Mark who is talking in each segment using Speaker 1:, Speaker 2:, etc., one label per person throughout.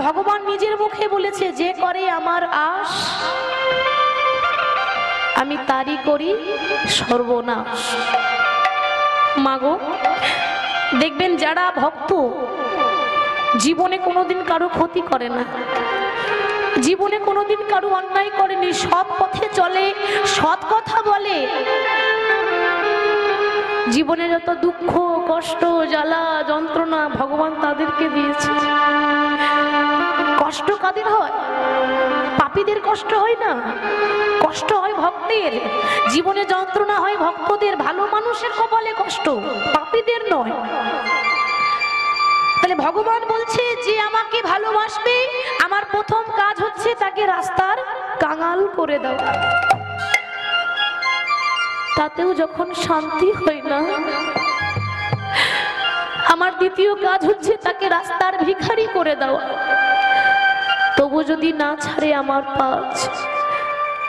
Speaker 1: ভগবান নিজের মুখে বলেছে, যে করে আমার আশ আমি তারই করি সর্বনাশ। মাগো, দেখবেন যারা ভক্ত জীবনে কোনোদিন কারো ক্ষতি করে না, জীবনে কোনোদিন কারো অন্যায় করেনি, সৎ পথে চলে, সৎ কথা বলে, জীবনে যত দুঃখ কষ্ট জ্বালা যন্ত্রণা ভগবান তাদেরকে দিয়েছে। কষ্ট কাদের হয়? পাপীদের কষ্ট হয় না, কষ্ট হয় ভক্তের। জীবনে যন্ত্রণা হয় ভক্তদের, ভালো মানুষের কপালে কষ্ট, পাপীদের নয়। তাহলে ভগবান বলছে, যে আমাকে ভালোবাসবে আমার প্রথম কাজ হচ্ছে তাকে রাস্তার কাঙাল করে দাও। তাতেও যখন শান্তি হয় না, আমার দ্বিতীয় কাজ হচ্ছে তাকে রাস্তার ভিখারি করে দেওয়া। তবু যদি না ছাড়ে আমার পাঁচ,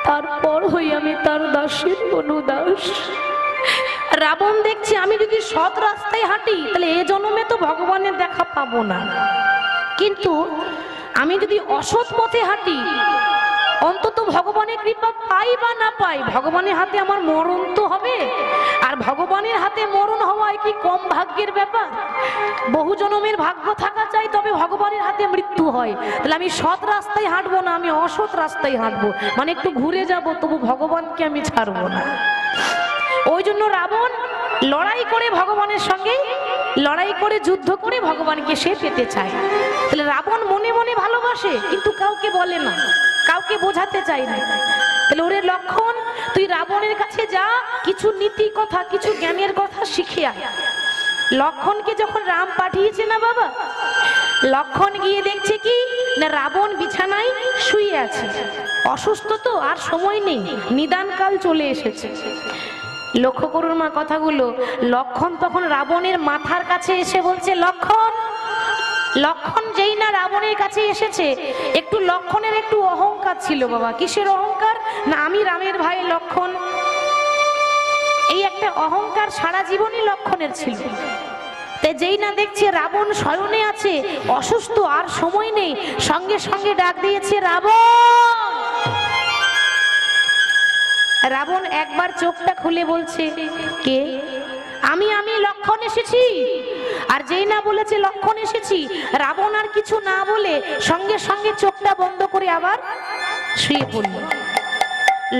Speaker 1: তারপর হই আমি তার দাসের অনুদাস। রাবণ দেখছে আমি যদি সৎ রাস্তায় হাঁটি তাহলে এ জন্মে তো ভগবানের দেখা পাবো না, কিন্তু আমি যদি অসৎ পথে হাঁটি অন্তত ভগবানের কৃপা পাই বা না পাই, ভগবানের হাতে আমার মরণ তো হবে। আর ভগবানের হাতে মরণ হওয়ায় কি কম ভাগ্যের ব্যাপার? বহু জন্মের ভাগ্য থাকা চাই তবে ভগবানের হাতে মৃত্যু হয়। তাহলে আমি সৎ রাস্তায় হাঁটবো না, আমি অসৎ রাস্তায় হাঁটবো, মানে একটু ঘুরে যাব, তবু ভগবানকে আমি ছাড়বো না। ওই জন্য রাবণ লড়াই করে ভগবানের সঙ্গে লড়াই করে যুদ্ধ করে ভগবানকে সে পেতে চায়। তাহলে রাবণ মনে মনে ভালোবাসে কিন্তু কাউকে বলে না, কাউকে বোঝাতে চাই না। তাহলে ওরে লক্ষণ, তুই রাবণের কাছে যা, কিছু নীতি কথা কিছু জ্ঞানের কথা শিখে আয়। লক্ষণকে যখন রাম পাঠিয়েছে না বাবা, লক্ষণ গিয়ে দেখছে কি না রাবণ বিছানায় শুয়ে আছে, অসুস্থ তো, আর সময় নেই, নিদানকাল চলে এসেছে। লক্ষ্য করুন মা কথাগুলো। লক্ষণ তখন রাবণের মাথার কাছে এসে বলছে, লক্ষণ। লক্ষণ যেই না রাবণের কাছে এসেছে, একটু লক্ষণের একটু অহংকার ছিল বাবা। কিসের অহংকার? না আমি রামের ভাই লক্ষণ, এই একটা অহংকার সারা জীবনই লক্ষণের ছিল। তাই যেই না দেখছে রাবণ শয়নে আছে, অসুস্থ, আর সময় নেই, সঙ্গে সঙ্গে ডাক দিয়েছে রাবণ। রাবণ একবার চোখটা খুলে বলছে, কে? আমি লক্ষণ এসেছি। আর যেই না বলেছে লক্ষণ এসেছি, রাবণ আর কিছু না বলে সঙ্গে সঙ্গে চোখটা বন্ধ করে আবার শুয়ে পড়ল।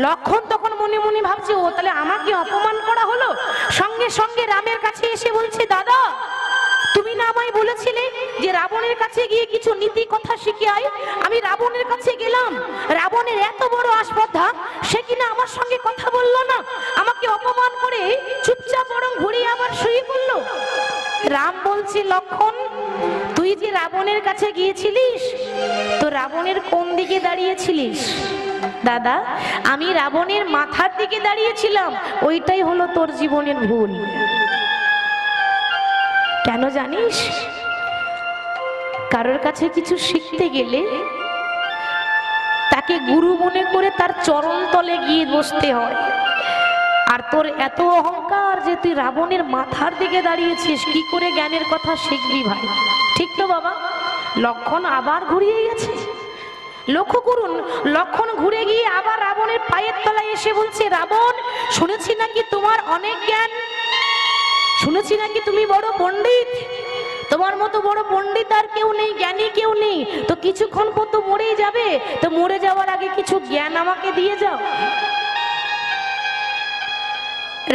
Speaker 1: লক্ষণ তখন মনে মনে ভাবছে, ও তাহলে আমাকে অপমান করা হলো। সঙ্গে সঙ্গে রামের কাছে এসে বলছে, দাদা তুমি না আমায় বলেছিলে যে রাবণের কাছে গিয়ে কিছু নীতি কথা শিখে আয়। আমি রাবণের কাছে গেলাম, রাবণের এত বড় আসপদ্ধা, সে কিনা আমার সঙ্গে কথা বললো না, আমাকে অপমান করে চুপচাপ বরং ঘুরিয়ে আবার শুয়ে পড়লো। রাম বলছে, লক্ষণ তুই যে রাবণের কাছে গিয়েছিলিস, তো রাবণের কোন দিকে দাঁড়িয়েছিলিস? দাদা আমি রাবণের মাথার দিকে দাঁড়িয়েছিলাম, ওইটাই হলো তোর জীবনের ভুল। কেন জানিস? কারোর কাছে কিছু শিখতে গেলে তাকে গুরু মনে করে তার চরণ তলে গিয়ে বসতে হয়। আর তোর এত অহংকার যে তুই রাবণের মাথার দিকে দাঁড়িয়েছিস, কি করে জ্ঞানের কথা শিখবি ভাই? ঠিক তো বাবা? লক্ষণ আবার ঘুরিয়ে গেছে। লক্ষ্য করুন, লক্ষণ ঘুরে গিয়ে আবার রাবণের পায়ের তলায় এসে বলছে, রাবণ শুনেছি নাকি তোমার অনেক জ্ঞান, শুনেছি নাকি তুমি বড় পণ্ডিত, তোমার মতো বড় পণ্ডিত আর কেউ নেই, জ্ঞানী কেউ নেই, তো কিছুক্ষণ পর তো মরেই যাবে, তো মরে যাওয়ার আগে কিছু জ্ঞান আমাকে দিয়ে যাও।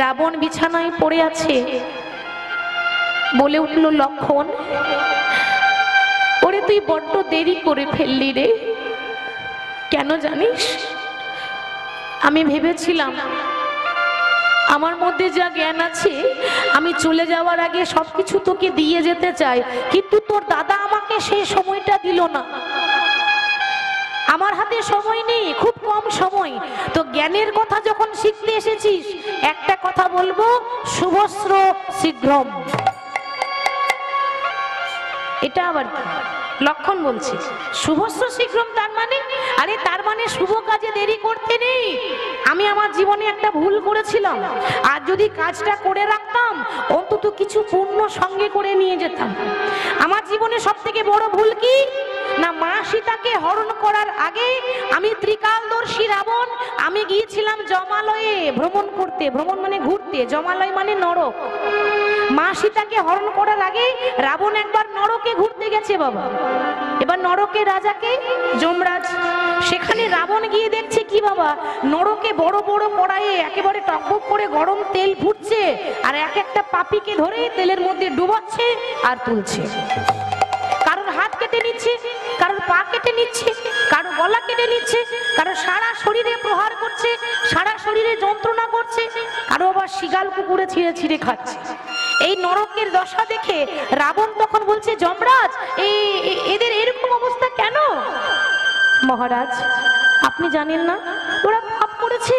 Speaker 1: রাবণ বিছানায় পড়ে আছে, বলে উঠল লক্ষণ, ওরে তুই বড্ড দেরি করে ফেললি রে। কেন জানিস? আমি ভেবেছিলাম আমার মধ্যে যা জ্ঞান আছে আমি চলে যাওয়ার আগে সবকিছু তোকে দিয়ে যেতে চাই, কিন্তু তোর দাদা আমাকে সেই সময়টা দিল না। আমার হাতে সময় নেই, খুব কম সময়। তো জ্ঞানের কথা যখন শিখতে এসেছিস, একটা কথা বলবো, শুভস্র শীঘ্রম। এটা আবার কি? লক্ষণ বলছে শুভস্র শীঘ্রম, তার মানে আরে তার মানে শুভ কাজে দেরি করতে নেই। আমি আমার জীবনে একটা ভুল করেছিলাম, আর যদি কাজটা করে রাখতাম অন্তত কিছু পুণ্য সঙ্গে করে নিয়ে যেতাম। আমার জীবনে সব থেকে বড় ভুল কি না, মা সীতাকে হরণ করার আগে আমি ত্রিকালদর্শী রাবণ, আমি গিয়েছিলাম জমালয়ে ভ্রমণ করতে। ভ্রমণ মানে ঘুরতে, জমালয় মানে নরক। মা সীতাকে হরণ করার আগে রাবণ একবার নরকে ঘুরতে গেছে বাবা। এবার নরকের রাজাকে যমরাজ, সেখানে রাবণ গিয়ে দেখছে কি বাবা, নরকে বড় বড় কড়াইয়ে একেবারে টকবক করে গরম তেল ফুটছে, আর এক একটা পাপীকে ধরে তেলের মধ্যে ডুবাচ্ছে আর তুলছে। কারোর হাত কেটে নিচ্ছে, কারোর পা কেটে নিচ্ছে, কারো গলা কেটে নিচ্ছে, কারো সারা শরীরে প্রহার করছে, সারা শরীরে যন্ত্রণা করছে, কারো আবার শিগাল কুকুরে ছিঁড়ে ছিঁড়ে খাচ্ছে। এই নরকের দশা দেখে রাবণ তখন বলছে, যমরাজ এদের এরকম অবস্থা কেন? মহারাজ আপনি জানেন না, ওরা পাপ করেছে,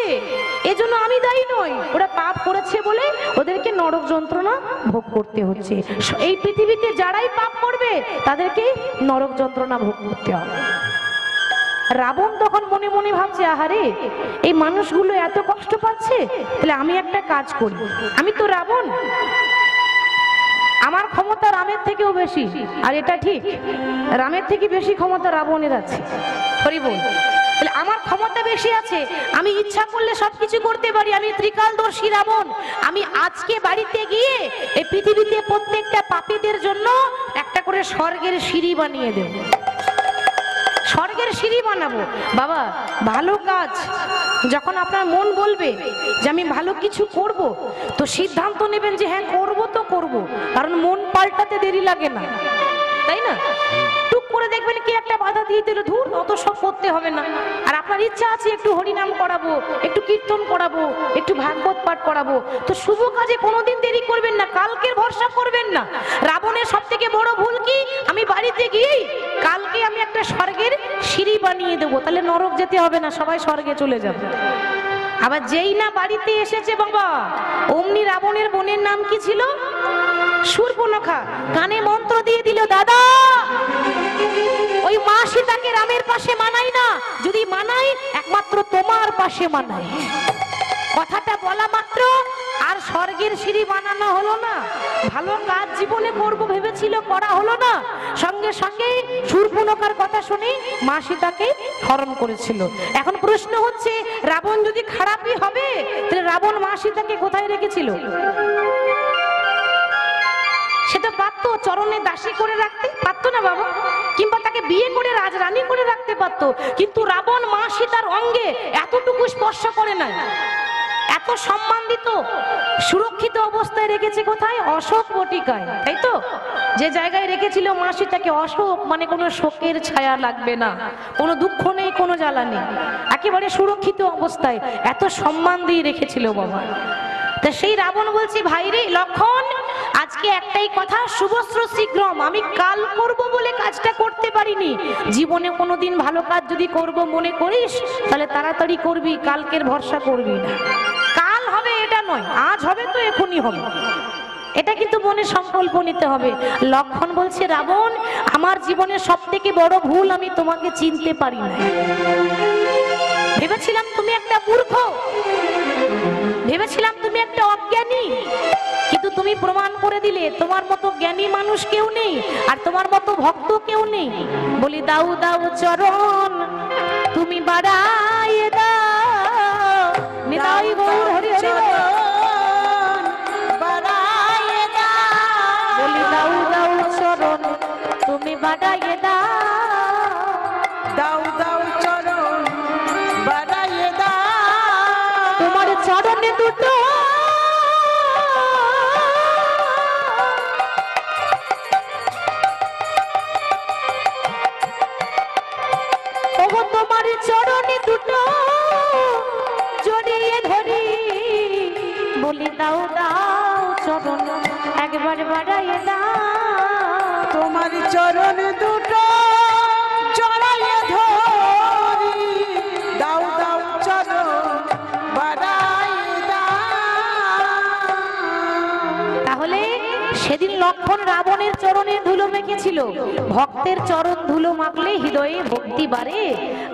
Speaker 1: এজন্য আমি দায়ী নই। ওরা পাপ করেছে বলে ওদেরকে নরক যন্ত্রণা ভোগ করতে হচ্ছে। এই পৃথিবীতে যারাই পাপ করবে তাদেরকে নরক যন্ত্রণা ভোগ করতে হবে। রাবণ তখন মনে মনে ভাবছে, আহারে এই মানুষগুলো এত কষ্ট পাচ্ছে, তাহলে আমি একটা কাজ করি। আমি তো রাবণ, আমার ক্ষমতা রামের থেকেও বেশি। আর এটা ঠিক, রামের থেকে বেশি ক্ষমতা রাবণের আছে। হরি বল। তাহলে আমার ক্ষমতা বেশি আছে, আমি ইচ্ছা করলে সবকিছু করতে পারি। আমি ত্রিকালদর্শী রাবণ, আমি আজকে বাড়িতে গিয়ে এই পৃথিবীতে প্রত্যেকটা পাপীদের জন্য একটা করে স্বর্গের সিঁড়ি বানিয়ে দেব। স্বর্গের সিঁড়ি বানাবো। বাবা ভালো কাজ যখন আপনার মন বলবে যে আমি ভালো কিছু করব, তো সিদ্ধান্ত নেবেন যে হ্যাঁ করব তো করব, কারণ মন পাল্টাতে দেরি লাগে না, তাই না? টুক করে দেখবেন কি একটা বাধা দিয়ে দিল, ধুর অত সব করতে হবে না। আর আপনার ইচ্ছা আছে একটু হরিনাম করাবো, একটু কীর্তন করাবো, একটু ভাগবত পাঠ করাবো, তো শুভ কাজে কোনোদিন দেরি করবেন না, কালকের ভরসা করবেন না। রাবণের সব থেকে বড় ভুল কি, আমি বাড়িতে গিয়েই কালকে আমি একটা স্বর্গের সিঁড়ি বানিয়ে দেবো, তাহলে নরক যেতে হবে না, সবাই স্বর্গে চলে যাবে। আবার যেই না বাড়িতে এসেছে বাবা, অমনি রাবণের বোনের নাম কি ছিল? শূর্পণখা। কানে মন্ত্র দিয়ে দিল, দাদা ওই মা সীতাকে রামের পাশে মানাই না, যদি মানাই একমাত্র তোমার পাশে মানাই। কথাটা বলা মাত্র আর স্বর্গের সিঁড়ি বানানো হলো না। ভালো কাজ জীবনে করব ভেবেছিল, করা হলো না। সঙ্গে সঙ্গে শূর্পণখার কথা শুনে মা সীতাকে হরণ করেছিল। এখন প্রশ্ন হচ্ছে, রাবণ যদি খারাপই হবে, তাহলে রাবণ মা সীতাকে কোথায় রেখেছিল? সে তো পারতো চরণে দাসী করে রাখতে, পারতো না বাবা? কিংবা তাকে বিয়ে করে রাজরানী করে রাখতে পারতো। কিন্তু রাবণ মা সীতার অঙ্গে এতটুকু স্পর্শ করে নাই, এত সম্মান দিত, সুরক্ষিত অবস্থায় রেখেছে কোথায়? অশোক বটিকায়, তাই তো? যে জায়গায় রেখেছিল মা সীতাকে, অশোক মানে কোনো শোকের ছায়া লাগবে না, কোনো দুঃখ নেই, কোনো জ্বালা নেই, একেবারে সুরক্ষিত অবস্থায় এত সম্মান দিয়ে রেখেছিল বাবা। তা সেই রাবণ বলছে, ভাই রে লক্ষণ, আজকে একটাই কথা, শুভস্র শীঘ্রম। আমি কাল করব বলে কাজটা করতে পারিনি। জীবনে কোনোদিন ভালো কাজ যদি করব মনে করিস, তাহলে তাড়াতাড়ি করবি, কালকের ভরসা করবি না। কাল হবে এটা নয়, আজ হবে তো এখনই হবে, এটা কিন্তু মনে সংকল্প নিতে হবে। লক্ষণ বলছে, রাবণ আমার জীবনের সব থেকে বড় ভুল, আমি তোমাকে চিনতে পারি না। ভেবেছিলাম তুমি একটা মূর্খ, ভেবেছিলাম তুমি একটা অজ্ঞানী, কিন্তু তুমি প্রমাণ করে দিলে তোমার মতো জ্ঞানী মানুষ কেউ নেই, আর তোমার মতো ভক্ত কেউ নেই। বলি দাও দাও চরণ তুমি বাড়াইয়ে দাও, নিতাই গৌর হরি হরি বাড়াইয়ে দাও। বলি দাও দাও চরণ তুমি বাড়াইয়ে দাও,
Speaker 2: দাও দাও চরণ বাড়াইয়ে দাও।
Speaker 1: তোমার চরণে দুটো তোমার চরণে দুটো জড়িয়ে ধরি, বলি দাও দাও চরণ একবার বাড়াইয়ে দাও।
Speaker 2: তোমার চরণ দুটো জড়াইয়ে ধরি, দাও দাও চরণ বাড়াইয়ে দাও।
Speaker 1: তাহলে সেদিন লক্ষণ রাবণের চরণের ধুলো মেখেছিল। ভক্তের চরণ ধুলো মাখলে হৃদয়ে ভক্তি বাড়ে।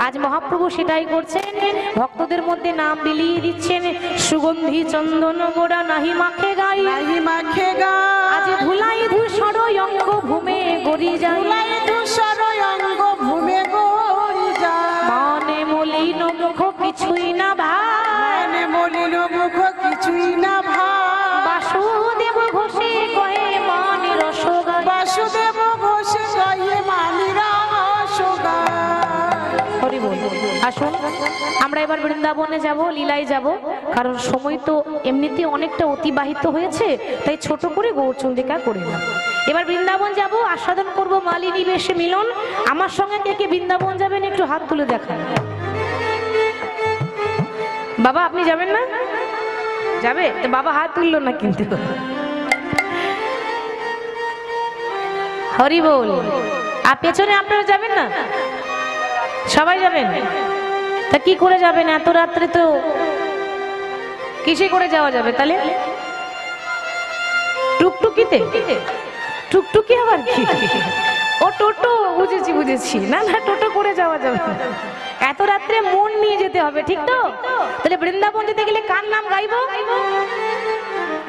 Speaker 1: আজ মহাপ্রভু সেটাই করছেন, ভক্তদের মধ্যে নাম বিলিয়ে দিচ্ছেন। সুগন্ধি চন্দন গোড়া নাহি মাখে গাই,
Speaker 2: নাহি মাখে গাই।
Speaker 1: আজ ধুলাই ধূসর অঙ্গ ভূমে গড়ি যায়,
Speaker 2: ধুলাই ধূসর অঙ্গ ভূমে গো
Speaker 1: আমরা এবার বৃন্দাবনে যাব, লীলায় যাব, কারণ সময় তো এমনিতে অনেকটা অতিবাহিত হয়েছে, তাই ছোট করে গৌরচন্দ্রিকা করে নাও। এবার বৃন্দাবন যাব, আস্বাদন করব মালিনী বেশে মিলন। আমার সঙ্গে কে কে বৃন্দাবন যাবেন একটু হাত তুলে দেখান। বাবা আপনি যাবেন না? যাবে তো বাবা হাত তুললো না কিন্তু। হরি বল। আর পেছনে আপনারা যাবেন না? সবাই যাবেন? তা কি করে যাবেন এত রাত্রে? তো কিসে করে যাওয়া যাবে তাহলে? টুকটুকিতে? টুকটুকি আবার কি? ও টোটো, বুঝেছি বুঝেছি। না না, টোটো করে যাওয়া যাবে না, এত রাত্রে মন নিয়ে যেতে হবে, ঠিক তো? তাহলে বৃন্দাবন যেতে গেলে কার নাম গাইবো?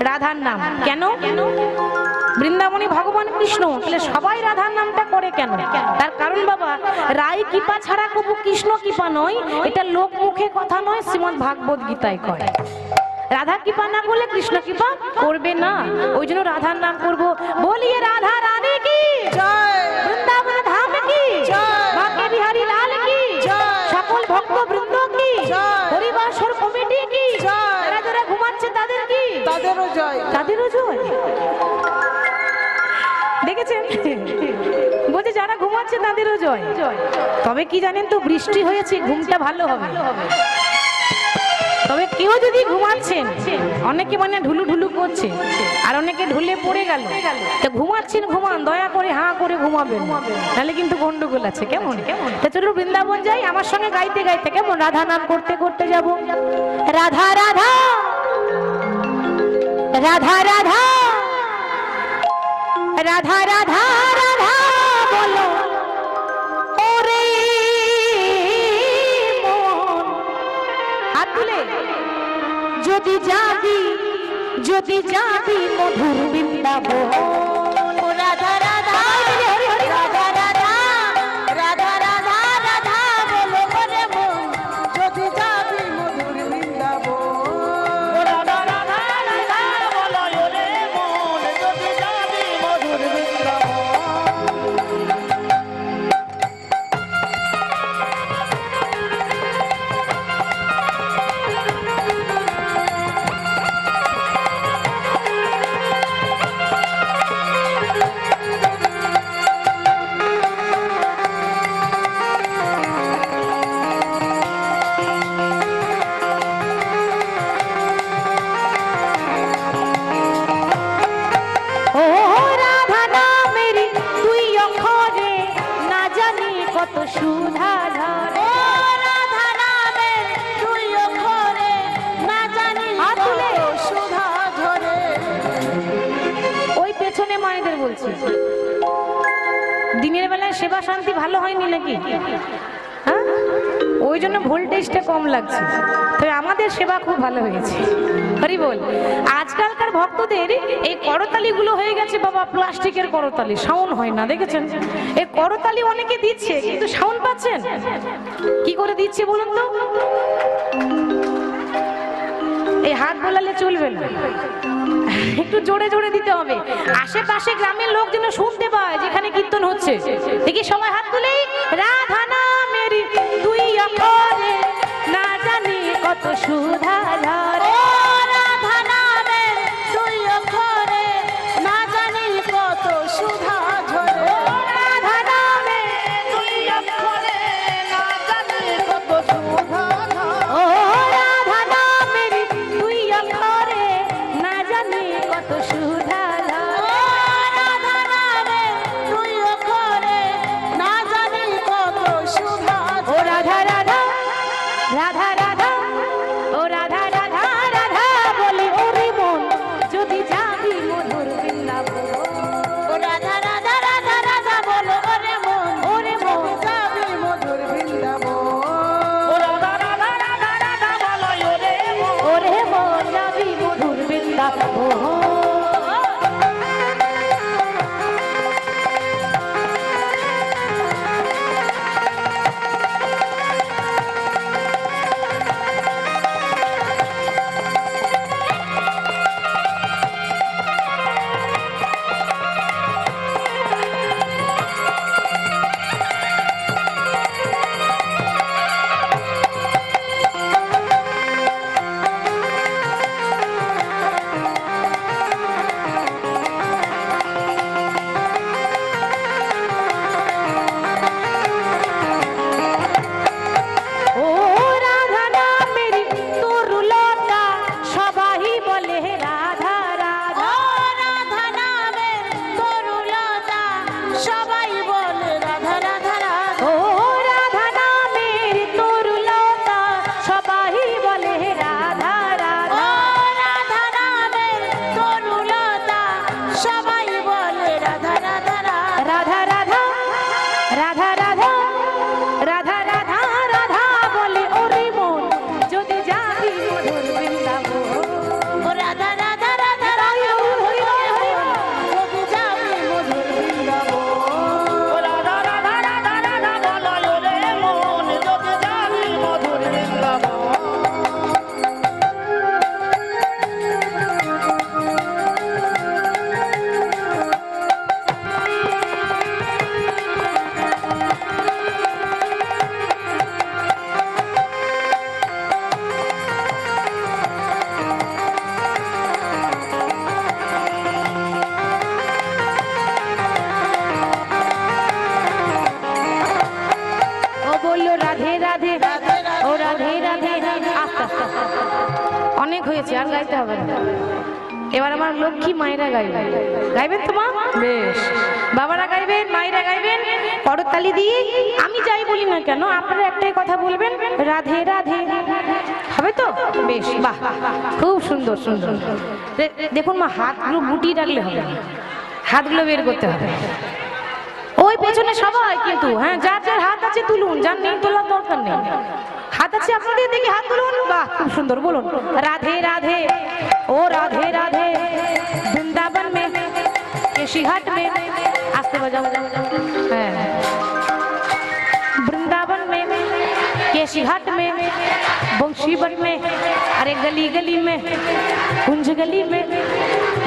Speaker 1: রাধার নাম। কেন? বৃন্দাবনী ভগবান কৃষ্ণ, তাহলে সবাই রাধার নামটা করে কেন? তার কারণ বাবা, রায় কৃপা ছাড়া কবু কৃষ্ণ কৃপা নয়, এটা লোক মুখে কথা নয়, শ্রীমদ ভাগবত গীতায় কয়। রাধা কৃপা না করলে কৃষ্ণ কৃপা করবে না, ওই জন্য রাধার নাম করবো। বলিয়ে রাধা রানী কি জয়, বৃন্দাবন ধাম কি জয়, বাঁকে বিহারী লাল কি জয়, সকল ভক্ত বৃন্দ কি জয়, হরিবাসর কমিটি কি জয়, যারা যারা ঘুমাচ্ছে তাদের কি,
Speaker 2: তাদেরও জয়,
Speaker 1: তাদেরও জয়। দেখেছেন? বলছে যারা ঘুমাচ্ছে তাদেরও জয়। তবে কি জানেন তো, বৃষ্টি হয়েছে, ঘুমটা ভালো হবে। তবে কেউ যদি ঘুমাচ্ছেন, অনেকে মানে ঢুলু ঢুলু করছে, আর অনেকে ঢুলে পড়ে গেল, তো ঘুমাচ্ছেন ঘুমান, দয়া করে হাঁ করে ঘুমাবেন, তাহলে কিন্তু গন্ডগোল আছে। কেমন? তা চলুন বৃন্দাবন যাই, আমার সঙ্গে গাইতে গাইতে, কেমন? রাধা নাম করতে করতে যাব। রাধা রাধা রাধা রাধা রাধা রাধা রাধা বলো ওরে মন। হাত তুলে যদি যাবি মধুর বৃন্দাবন। রাধা রাধা রাধা রাধা রাধা রাধা রাধা বলো ওরে মন,
Speaker 2: যদি যাবি মধুর বৃন্দাবন।
Speaker 1: রাধা রাধা রাধা বলো ওরে মন, যদি যাবি মধুর বৃন্দাবন। ও রাধা নামের তুই অক্ষরে না জানি কত সুধা ঝরে। রাধা নামের তুই অক্ষরে না জানি কত সুধা ঝরে। ওই পেছনে মায়েদের বলছি, দিনের বেলায় সেবা শান্তি ভালো হয়নি নাকি? হ্যাঁ, ওই জন্য ভোল্টেজটা কম লাগছে, তবে আমাদের সেবা খুব ভালো হয়েছে। হরি বল। আজকালকার ভক্তদের এই করতালি গুলো হয়ে গেছে বাবা প্লাস্টিকের করতালি, সাউন্ড হয় না, দেখেছেন? এই করতালি অনেকে দিচ্ছে কিন্তু সাউন্ড পাচ্ছেন? কি করে দিচ্ছে বলুন তো? এই হাত বোলালে চলবে না, একটু জোরে জোরে দিতে হবে, আশেপাশে গ্রামের লোক যেন শুনতে পায় যেখানে কীর্তন হচ্ছে। দেখি সবাই হাত তুলে, রাধা নামের তুই অক্ষরে না জানি কত সুধা ঝরে। রাধা নামের তুই অক্ষরে না জানি কত সুধা ঝরে। রাধা নামের তুই অক্ষরে না জানি কত সুধা ঝরে। ও রাধা নামের তুই অক্ষরে না জানি কত সুধা ঝরে।
Speaker 2: রাধা নামের তুই অক্ষরে না জানি কত সুধা
Speaker 1: ও রাধা রাধা রাধা রাধা ও রাধা রাধা রাধা বলে ওরে মন, যদি যাবি মধুর বৃন্দাবন।
Speaker 2: ও রাধা রাধা রাধা রাধা বলো ওরে মন,
Speaker 1: ওরে মন
Speaker 2: যাবি মধুর বৃন্দাবন।
Speaker 1: ও রাধা রাধা রাধা রাধা বলো ওরে মন, ওরে মন যাবি মধুর বৃন্দাবন।
Speaker 3: রাধে ও রাধে রাধে। আস্তে আস্তে অনেক হয়েছে, আর গাইতে হবে না। এবার আমার লক্ষ্মী মায়েরা গাইবেন। গাইবেন তো মা? বেশ, বাবারা গাইবেন, মায়েরা গাইবেন। করতালি দিয়ে আমি যাই বলি না কেন আপনারা একটাই কথা বলবেন, রাধে রাধে। হবে তো? বেশ, বাহ, খুব সুন্দর সুন্দর। দেখুন মা, হাতগুলো গুটিয়ে রাখলে হবে না, হাতগুলো বের করতে হবে। ওই পেছনে সবাই কিন্তু, হ্যাঁ, যার যার হাত আছে তুলুন, যার নেই তোলার দরকার নেই। হাত আছে আপনাদের, দেখি হাত তুলুন। বাহ, খুব সুন্দর। বলুন রাধে রাধে ও রাধে রাধে। বৃন্দাবন মে केशीघाट में, आस्ते बजाओ। वृंदावन में केशीघाट में बंशीवन में, अरे गली गली में कुंज गली में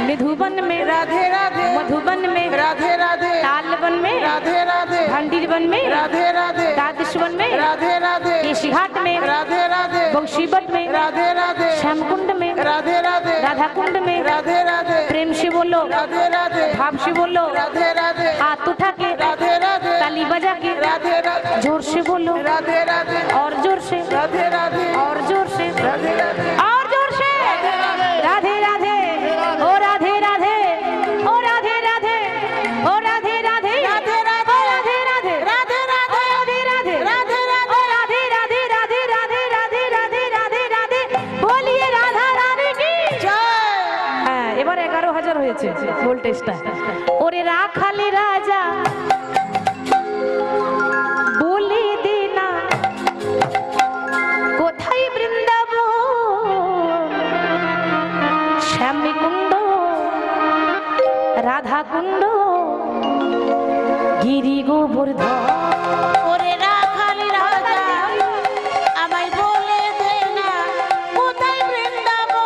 Speaker 3: निधुवन में
Speaker 4: राधे राधे,
Speaker 3: मधुबन में
Speaker 4: राधे राधे,
Speaker 3: तालवन में
Speaker 4: राधे राधे,
Speaker 3: भंडीरवन में
Speaker 4: राधे राधे,
Speaker 3: दादिशवन में
Speaker 4: राधे राधे,
Speaker 3: केशीघाट में
Speaker 4: राधे राधे,
Speaker 3: बंशीवन में
Speaker 4: राधे राधे,
Speaker 3: श्यामकुंड में
Speaker 4: राधे राधे,
Speaker 3: राधा कुंड में
Speaker 4: राधे राधे,
Speaker 3: प्रेम से बोलो,
Speaker 4: राधे राधे,
Speaker 3: भाव से बोलो,
Speaker 4: राधे राधे,
Speaker 3: हाथ उठा के
Speaker 4: राधे राधे,
Speaker 3: ताली बजा के
Speaker 4: राधे राधे,
Speaker 3: जोर से बोलो,
Speaker 4: राधे राधे,
Speaker 3: और जोर से,
Speaker 4: राधे राधे,
Speaker 3: और जोर से,
Speaker 4: राधे राधे,
Speaker 3: और जोर से, राधे राधे ओ राधे राधे ओ राधे राधे ओ राधे राधे
Speaker 4: राधे राधे,
Speaker 3: राधे राधे
Speaker 4: राधे राधे,
Speaker 3: राधे राधे
Speaker 4: राधे
Speaker 3: ओ राधे राधे राधे राधे राधे राधे राधे राधे। बोलिए राधा रानी की
Speaker 4: जय।
Speaker 3: হ্যাঁ, এবার 11,000 হয়েছে ভোল্টেজটা। ওরে রাখালে রাজা বলে দে না কোথায় বৃন্দাবন, শ্যামী কুণ্ড রাধা কুণ্ড গিরি গোবর্ধন।
Speaker 2: ওরে রাখাল রাজা আমায় বলে দে না কোথায় বৃন্দাবন,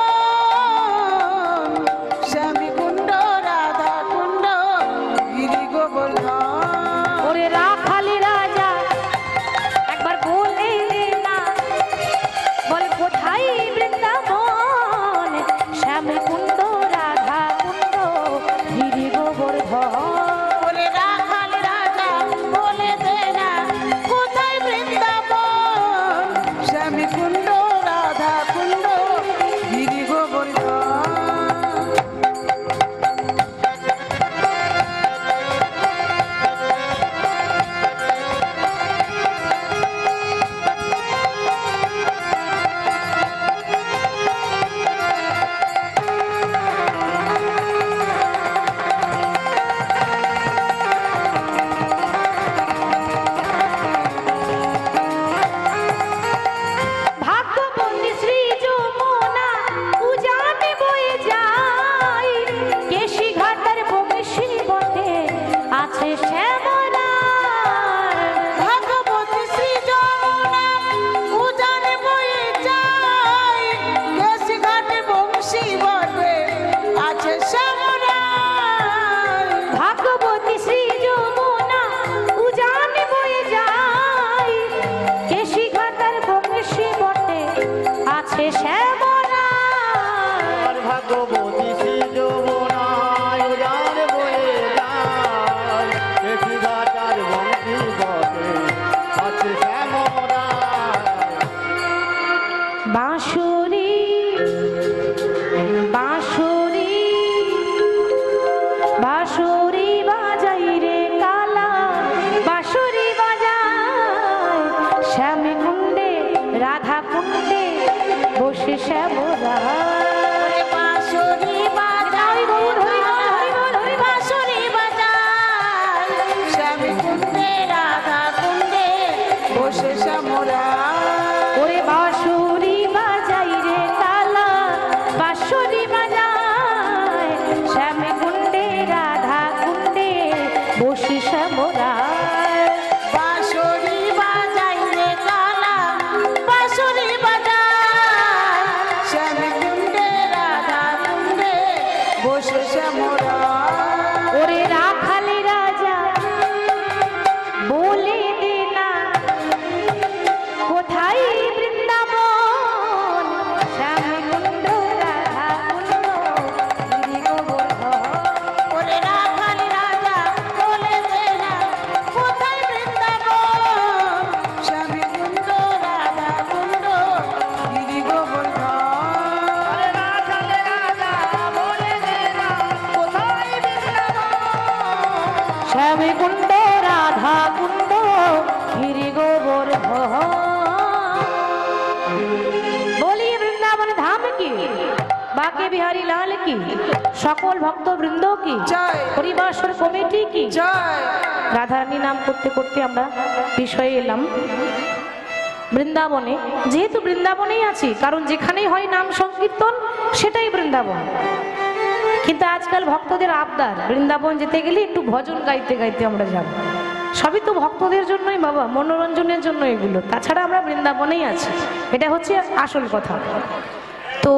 Speaker 4: শ্যামী কুণ্ড রাধা কুণ্ড গিরি গোবর্ধন।
Speaker 3: ওরে রাখালি রাজা একবার বলে দে না, বল কোথায় বৃন্দাবন, শ্যামী কুণ্ড রাধা কুণ্ড গিরি গোবর্ধন।
Speaker 2: ওরে রাখাল রাজা বলে দে না কোথায় বৃন্দাবন,
Speaker 4: শ্যামী কুণ্ড রাধা কুণ্ড গিরি গোবর্ধন।
Speaker 3: ভাগ্যবতী শ্রী যমুনা উজানে বয়ে যায়, কেশীঘাটের বংশী বটে আছে শ্যামরার।
Speaker 2: ভগবতী শ্রী যমুনা উজানে বয়ে যায়, কেশীঘাটে বংশী বটে আছে শ্যামরায়।
Speaker 3: ভাগ্যবতী শ্রী যমুনা উজানে বয়ে যায়, কেশীঘাটের বংশী বটে আছে শ্যামরার।
Speaker 5: ভাগবতী শ্রী যমুনায় উজান বয়ে যায়, কেশীঘাটার বংশী বটে আছে শ্যামরায়।
Speaker 3: বাঁশুরি বাঁশুরি বাঁশুরি বাজাই রে কালা, বাঁশুরি বাজায় শ্যামী কুণ্ডে রাধা কুণ্ডে বসে শ্যামরা।
Speaker 2: ওরে বাঁশরি বাজাই বাঁশরি বাজাই, শ্যামী কুণ্ডে রাধা কুণ্ডে
Speaker 4: বসে শ্যামরা।
Speaker 3: ওরে বাঁশুরি বাজাই রে কালা, বাঁশুরি বাজায় শ্যামী কুণ্ডে রাধা কুণ্ডে বসে শ্যামরা।
Speaker 2: বাঁশরি বাজাই রে কালা, বাঁশরি বাজাই,
Speaker 4: শ্যামী
Speaker 2: কুণ্ডে রাধা কুণ্ডে
Speaker 4: বসে শ্যামরা।
Speaker 3: ওরে রাখালি রাজা বলে দে না কোথায় बोलिए वृंदावन धाम की, बाके बिहारी लाल की, সকল ভক্ত বৃন্দ কি,
Speaker 4: জয়।
Speaker 3: পরিবাসর কমিটি কি,
Speaker 4: জয়।
Speaker 3: রাধারানী নাম করতে করতে আমরা বিষয়ে এলাম বৃন্দাবনে। যেহেতু বৃন্দাবনেই আছি, কারণ যেখানেই হয় নাম সংকীর্তন সেটাই বৃন্দাবন। কিন্তু আজকাল ভক্তদের আবদার বৃন্দাবন যেতে গেলে একটু ভজন গাইতে গাইতে আমরা যাব। সবই তো ভক্তদের জন্যই বাবা, মনোরঞ্জনের জন্য এগুলো, তাছাড়া আমরা বৃন্দাবনেই আছি, এটা হচ্ছে আসল কথা। তো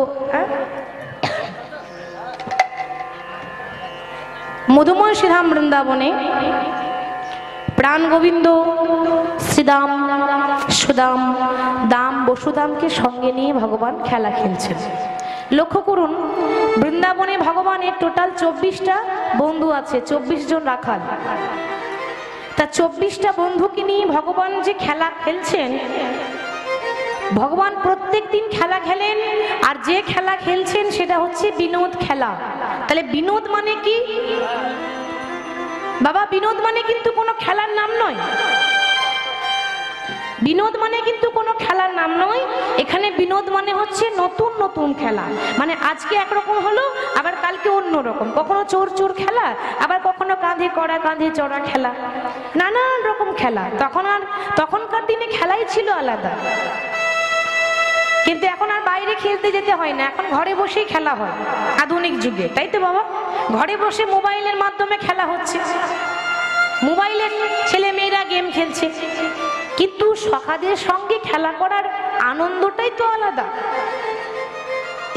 Speaker 3: মধুময় শ্রীধাম বৃন্দাবনে প্রাণ গোবিন্দ শ্রীদাম সুদাম দাম বসুদামকে সঙ্গে নিয়ে ভগবান খেলা খেলছেন। লক্ষ্য করুন, বৃন্দাবনে ভগবানের টোটাল 24টা বন্ধু আছে, 24 জন রাখাল। তা 24টা বন্ধুকে নিয়ে ভগবান যে খেলা খেলছেন, ভগবান প্রত্যেক দিন খেলা খেলেন, আর যে খেলা খেলছেন সেটা হচ্ছে বিনোদ খেলা। তাহলে বিনোদ মানে কি বাবা? বিনোদ মানে কিন্তু কোনো খেলার নাম নয়, বিনোদ মানে কিন্তু কোনো খেলার নাম নয়। এখানে বিনোদ মানে হচ্ছে নতুন নতুন খেলা। মানে আজকে একরকম হলো, আবার কালকে অন্য রকম, কখনো চোর চোর খেলা, আবার কখনো কাঁধে কড়া কাঁধে চড়া খেলা, নানান রকম খেলা। তখনকার দিনে খেলাই ছিল আলাদা, কিন্তু এখন আর বাইরে খেলতে যেতে হয় না, এখন ঘরে বসেই খেলা হয় আধুনিক যুগে, তাই তো বাবা? ঘরে বসে মোবাইলের মাধ্যমে খেলা হচ্ছে, মোবাইলে ছেলে মেয়েরা গেম খেলছে, কিন্তু সখাদের সঙ্গে খেলা করার আনন্দটাই তো আলাদা।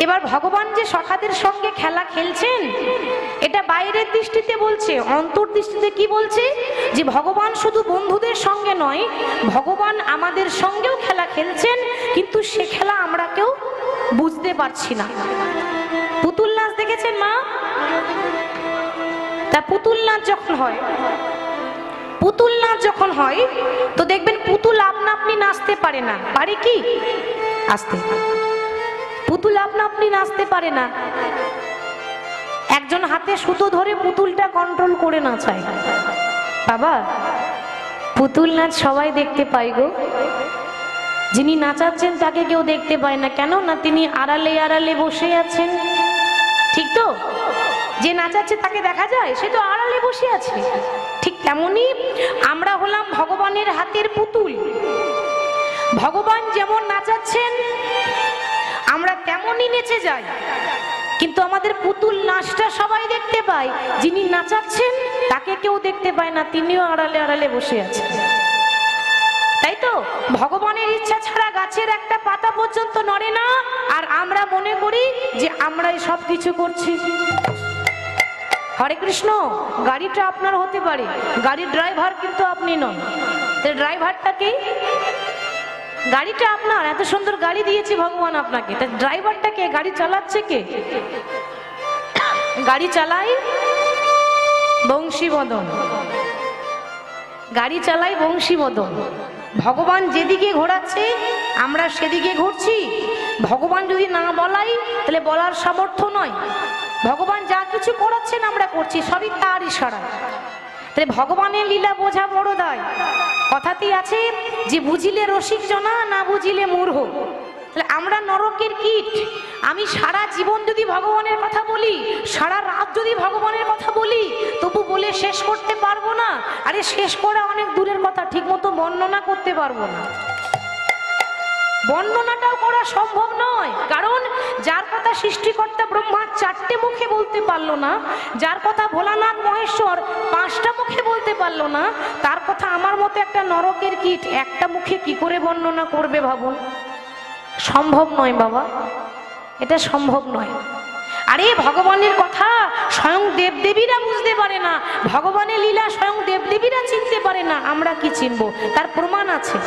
Speaker 3: এবার ভগবান যে সখাদের সঙ্গে খেলা খেলছেন, এটা বাইরের দৃষ্টিতে বলছে, অন্তর্দৃষ্টিতে কি বলছে? যে ভগবান শুধু বন্ধুদের সঙ্গে নয়, ভগবান আমাদের সঙ্গেও খেলা খেলছেন, কিন্তু সে খেলা আমরা কেউ বুঝতে পারছি না। পুতুল নাচ দেখেছেন মা? তা পুতুল নাচ যখন হয়, পুতুল নাচ যখন হয় তো দেখবেন পুতুল আপনা আপনি নাচতে পারে না, পারে কি? আস্তে, পুতুল আপনা আপনি নাচতে পারে না, একজন হাতে সুতো ধরে পুতুলটা কন্ট্রোল করে নাচায়। বাবা, পুতুল নাচ সবাই দেখতে পায় গো, যিনি নাচাচ্ছেন তাকে কেউ দেখতে পায় না। কেন না? তিনি আড়ালে আড়ালে বসে আছেন, ঠিক তো? যে নাচাচ্ছে তাকে দেখা যায়, সে তো আড়ালে বসে আছে। ঠিক তেমনি আমরা হলাম ভগবানের হাতের পুতুল। ভগবান যেমন নাচাচ্ছেন আমরা তেমনই নেচে যাই, কিন্তু আমাদের পুতুল নাচটা সবাই দেখতে পায়, যিনি নাচাচ্ছেন তাকে কেউ দেখতে পায় না, তিনিও আড়ালে আড়ালে বসে আছেন, তাই তো? ভগবানের ইচ্ছা ছাড়া গাছের একটা পাতা পর্যন্ত নড়ে না, আর আমরা মনে করি যে আমরাই সব কিছু করছি। হরে কৃষ্ণ, গাড়িটা আপনার হতে পারে, গাড়ির ড্রাইভার কিন্তু আপনি নন। ড্রাইভারটা কে? গাড়িটা আপনার, এত সুন্দর গাড়ি দিয়েছে ভগবান আপনাকে, তা ড্রাইভারটা কে? গাড়ি চালাচ্ছে কে? গাড়ি চালায় বংশীবদন, গাড়ি চালায় বংশীবদন। ভগবান যেদিকে ঘোরাচ্ছে আমরা সেদিকে ঘুরছি। ভগবান যদি না বলাই তাহলে বলার সামর্থ্য নয়। ভগবান যা কিছু করাচ্ছেন আমরা করছি, সবই তার ইশারায়। তাহলে ভগবানের লীলা বোঝা বড় দায়। কথাতেই আছে যে বুঝিলে রসিক জনা, না বুঝিলে মূর্খ। তাহলে আমরা নরকের কীট। আমি সারা জীবন যদি ভগবানের কথা বলি, সারা রাত যদি ভগবানের কথা বলি, তবু বলে শেষ করতে পারবো না। আরে শেষ করা অনেক দূরের কথা, ঠিক মতো বর্ণনা করতে পারবো না, বর্ণনাটাও করা সম্ভব নয়। কারণ যার কথা সৃষ্টিকর্তা ব্রহ্মা 4টে মুখে বলতে পারলো না, যার কথা ভোলানাথ মহেশ্বর 5টা মুখে বলতে পারলো না, তার কথা আমার মতো একটা নরকের কীট একটা মুখে কি করে বর্ণনা করবে ভাবুন? সম্ভব নয় বাবা, এটা সম্ভব নয়। আরে ভগবানের কথা স্বয়ং দেবদেবীরা বুঝতে পারে না, ভগবানের লীলা স্বয়ং দেবদেবীরা চিনতে পারে না, আমরা কি চিনবো? তার প্রমাণ আছে।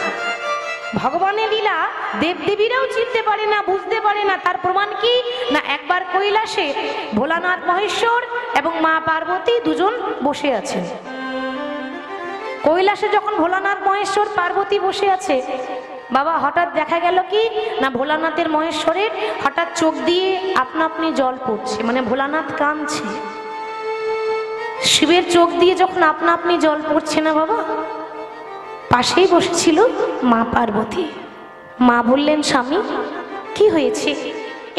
Speaker 3: ভগবানের লীলা দেবদেবীরাও চিনতে পারে না, বুঝতে পারে না, তার প্রমাণ কি? না একবার কৈলাসে ভোলানাথ মহেশ্বর এবং মা পার্বতী দুজন বসে আছে। কৈলাসে যখন ভোলানাথ মহেশ্বর পার্বতী বসে আছে, বাবা হঠাৎ দেখা গেল কি না ভোলানাথের মহেশ্বরের হঠাৎ চোখ দিয়ে আপনা আপনি জল পড়ছে, মানে ভোলানাথ কাঁদছে। শিবের চোখ দিয়ে যখন আপনা আপনি জল পড়ছে না বাবা,
Speaker 1: পাশেই বসেছিল মা পার্বতী। মা বললেন, স্বামী কি হয়েছে?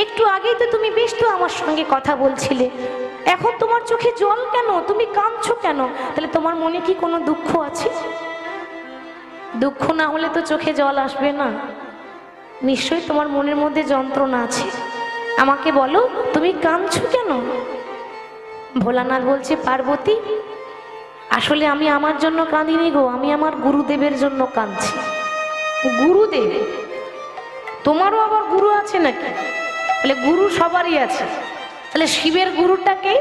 Speaker 1: একটু আগেই তো তুমি বেশ তো আমার সঙ্গে কথা বলছিলে, এখন তোমার চোখে জল কেন? তুমি কাঁদছো কেন? তাহলে তোমার মনে কি কোনো দুঃখ আছে? দুঃখ না হলে তো চোখে জল আসবে না, নিশ্চয়ই তোমার মনের মধ্যে যন্ত্রণা আছে। আমাকে বলো তুমি কাঁদছো কেন? ভোলানাথ বলছে, পার্বতী আসলে আমি আমার জন্য কাঁদিনি গো, আমি আমার গুরুদেবের জন্য কাঁদছি। গুরুদেব? তোমারও আবার গুরু আছে নাকি? তাহলে গুরু সবারই আছে, তাহলে শিবের গুরুটাকে?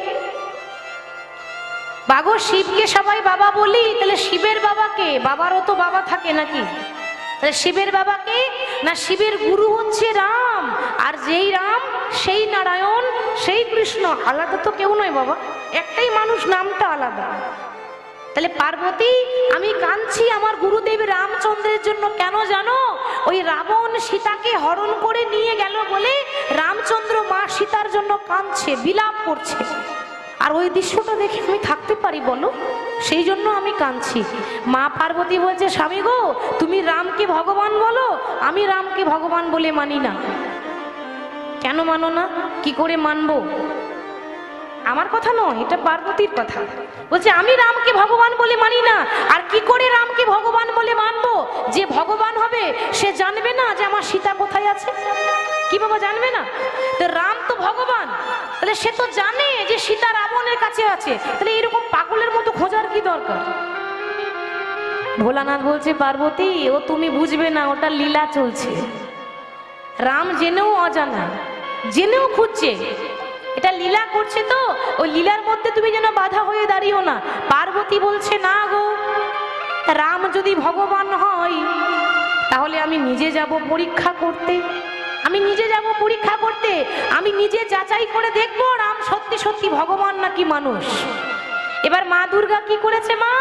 Speaker 1: বাগো শিবকে সবাই বাবা বলি, তাহলে শিবের বাবাকে? বাবারও তো বাবা থাকে নাকি? তাহলে শিবের বাবাকে না, শিবের গুরু হচ্ছে রাম, আর যেই রাম সেই নারায়ণ সেই কৃষ্ণ, আলাদা তো কেউ নয় বাবা, একটাই মানুষ, নামটা আলাদা। তাহলে পার্বতী আমি কাঁদছি আমার গুরুদেব রামচন্দ্রের জন্য। কেন জানো? ওই রাবণ সীতাকে হরণ করে নিয়ে গেল বলে রামচন্দ্র মা সীতার জন্য কাঁদছে, বিলাপ করছে। আর ওই দৃশ্যটা দেখে আমি থাকতে পারি বলো? সেই জন্য আমি কাঁদছি। মা পার্বতী বলছে, স্বামী গো তুমি রামকে ভগবান বলো, আমি রামকে ভগবান বলে মানি না। কেন মানো না? কি করে মানবো? আমার কথা নয়, এটা পার্বতীর কথা। বলছে আমি রামকে ভগবান বলে মানি না। আর কি করে রামকে ভগবান বলে মানবো? যে ভগবান হবে সে জানবে না যে আমার সীতা কোথায় আছে? কি বাবা জানবে না? তো রাম তো ভগবান, তাহলে সে তো জানে যে সীতা রাবণের কাছে আছে, তাহলে এরকম পাগলের মতো খোঁজার কি দরকার? ভোলানাথ বলছে, পার্বতী ও তুমি বুঝবে না, ওটা লীলা চলছে। রাম জেনেও অজানা, জেনেও খুঁজছে, এটা লীলা করছে। তো ওই লীলার মধ্যে তুমি যেন বাধা হয়ে দাঁড়িও না। পার্বতী বলছে, না গো, রাম যদি ভগবান হয় তাহলে আমি নিজে যাব পরীক্ষা করতে, আমি নিজে যাব পরীক্ষা করতে, আমি নিজে যাচাই করে দেখব রাম সত্যি সত্যি ভগবান নাকি মানুষ। এবার মা দুর্গা কি করেছে? মা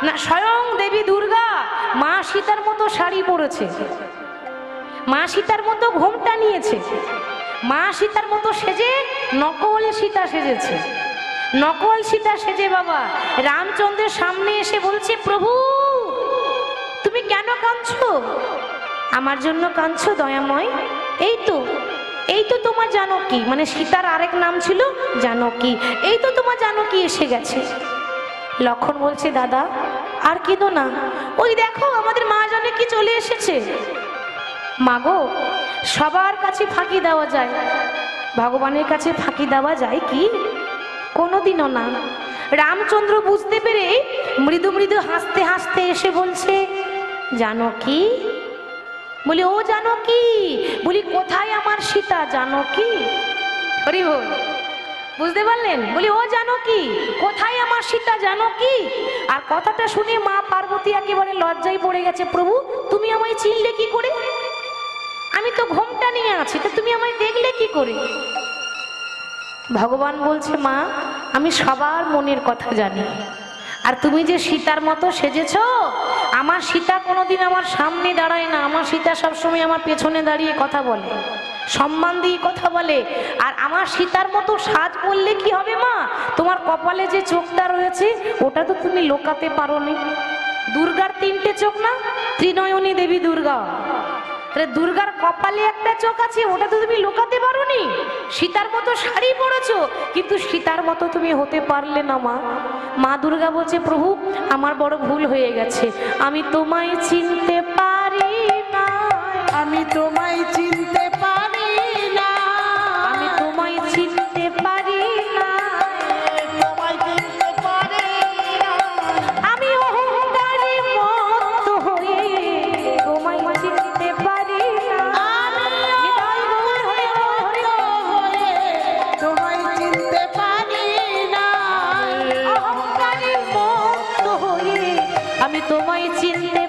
Speaker 1: না, স্বয়ং দেবী দুর্গা মা সীতার মতো শাড়ি পরেছে, মা সীতার মতো ঘোমটা নিয়েছে, মা সীতার মতো সেজে নকল সীতা সেজেছে। নকল সীতা সেজে বাবা রামচন্দ্রের সামনে এসে বলছে, প্রভু তুমি কেন কাঁদছো? আমার জন্য কাঁদছো দয়াময়? এই তো তোমার জানকী, মানে সীতার আরেক নাম ছিল জানকী, এই তো তোমার জানকী এসে গেছে। লক্ষণ বলছে, দাদা আর কেঁদো না, ওই দেখো আমাদের মা জানকী চলে এসেছে। মাগো সবার কাছে ফাঁকি দেওয়া যায়, ভগবানের কাছে ফাঁকি দেওয়া যায় কি? কোনোদিনও না। রামচন্দ্র বুঝতে পেরে মৃদু মৃদু হাসতে হাসতে এসে বলছে, জানকী? বলি ও জানকী, বলি কোথায় আমার সীতা? জানকী? হরি বল, বুঝতে পারলেন? বলি ও জানকী, কোথায় আমার সীতা? জানকী? আর কথাটা শুনে মা পার্বতী একেবারে লজ্জায় পড়ে গেছে। প্রভু তুমি আমায় চিনলে কি করে? আমি তো ঘোমটা নিয়ে আছি, তো তুমি আমায় দেখলে কি করে? ভগবান বলছে, মা আমি সবার মনের কথা জানি, আর তুমি যে সীতার মতো সেজেছ, আমার সীতা কোনোদিন আমার সামনে দাঁড়ায় না, আমার সীতা সবসময় আমার পেছনে দাঁড়িয়ে কথা বলে, সম্মান দিয়ে কথা বলে। আর আমার সীতার মতো সাজ করলে কি হবে মা? তোমার কপালে যে চোখটা রয়েছে ওটা তো তুমি লোকাতে পারো নি। দুর্গার 3টে চোখ না, ত্রিনয়নী দেবী দুর্গা, দুর্গার কপালে একটা চোখ আছে, ওটা তো তুমি লুকাতে পারোনি। সীতার মতো শাড়ি পরেছো, কিন্তু সীতার মতো তুমি হতে পারলে না মা। মা দুর্গা বলছে, প্রভু আমার বড় ভুল হয়ে গেছে, আমি তোমায় চিনতে পারি না,
Speaker 4: আমি তোমায় চিনতে পারি না,
Speaker 1: আমি তোমায় চিনতে পারি না,
Speaker 5: তোমায় চিনতে পারি না,
Speaker 1: আমি অহংকারে মত্ত হয়ে তোমায় চিনতে পারি না,
Speaker 4: তোমায় চিনতে পারি না,
Speaker 1: অহংকারে মত্ত হয়ে আমি তোমায় চিনতে